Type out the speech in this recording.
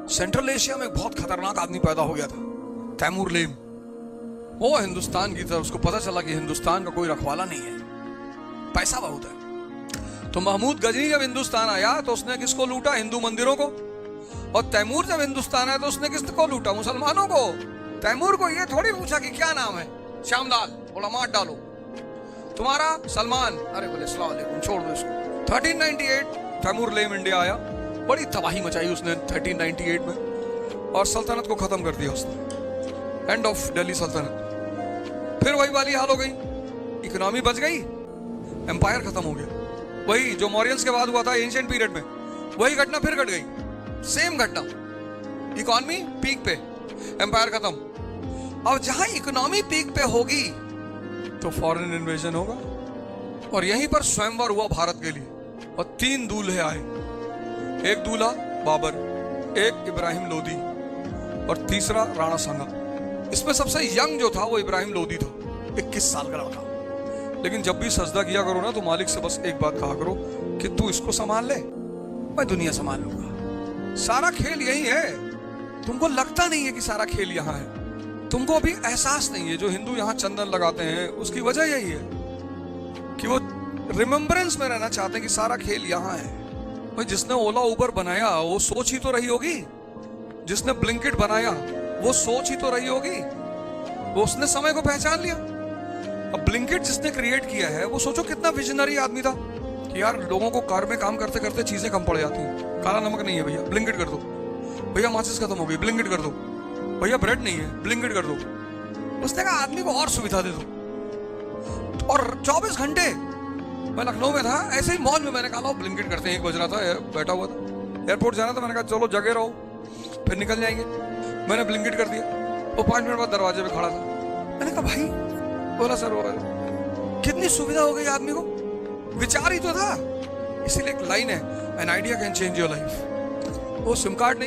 Central Asia में एक बहुत खतरनाक आदमी पैदा हो गया था, तैमूरलेन। वो हिंदुस्तान की तरफ, उसको पता चला कि हिंदुस्तान का कोई रखवाला नहीं है, पैसा बहुत है। तो महमूद गजनी जब हिंदुस्तान आया तो उसने किसको लूटा? हिंदू मंदिरों को। और तैमूर जब हिंदुस्तान आया तो उसने किसको लूटा? मुसलमानों को। तैमूर को ये थोड़ी पूछा कि क्या नाम है, श्यामलाल, बोला मार डालो। तुम्हारा? सलमान। अरे बोले अस्सलाम वालेकुम, छोड़ दो इसको। 1398 तैमूरलेन इंडिया आया, बड़ी तबाही मचाई उसने 1398 में, और सल्तनत को खत्म कर दिया उसने। एंड ऑफ दिल्ली सल्तनत। फिर वही वाली हाल हो गई, इकोनॉमी बच गई, एम्पायर खत्म हो गया। वही जो मौर्यंस के बाद हुआ था एंशिएंट पीरियड में, वही घटना फिर घट गई, सेम घटना। इकोनॉमी पीक पे, एम्पायर खत्म। अब जहां इकोनॉमी पीक पे होगी तो फॉरेन इन्वेजन होगा। और यहीं पर स्वयंवर हुआ भारत के लिए, और 3 दूल्हे आए। एक दूल्हा बाबर, एक इब्राहिम लोदी, और तीसरा राणा सांगा। इसमें सबसे यंग जो था वो इब्राहिम लोदी था, 21 साल का लड़का। लेकिन जब भी सजदा किया करो ना तो मालिक से बस एक बात कहा करो कि तू इसको संभाल ले, मैं दुनिया संभाल लूंगा। सारा खेल यही है। तुमको लगता नहीं है कि सारा खेल यहाँ है, तुमको अभी एहसास नहीं है। जो हिंदू यहाँ चंदन लगाते हैं उसकी वजह यही है कि वो रिमेम्बरेंस में रहना चाहते हैं कि सारा खेल यहाँ है। भाई जिसने ओला उबर बनाया वो सोच ही तो रही होगी, जिसने ब्लिंकिट बनाया वो सोच ही तो रही होगी, वो उसने समय को पहचान लिया। अब ब्लिंकिट जिसने क्रिएट किया है वो सोचो कितना विजनरी आदमी था कि यार लोगों को कार में काम करते करते चीजें कम पड़ जाती हैं। काला नमक नहीं है भैया, ब्लिंकिट कर दो। भैया माचिस खत्म हो गई, ब्लिंकिट कर दो। भैया ब्रेड नहीं है, ब्लिंकिट कर दो। उसने कहा आदमी को और सुविधा दे दो। और 24 घंटे, मैं लखनऊ में था, ऐसे ही मॉल में मैंने कहा ब्लिंकिट करते हैं, 1 बज रहा था, बैठा हुआ था, एयरपोर्ट जाना था, मैंने कहा चलो जगह रहो फिर निकल जाएंगे। मैंने ब्लिंकिट कर दिया, वो 5 मिनट बाद दरवाजे पे खड़ा था। मैंने कहा भाई, बोला सर वो कितनी सुविधा हो गई आदमी को, विचार ही तो था। इसीलिए एक लाइन है, an idea can change your life. वो सिम कार्ड नहीं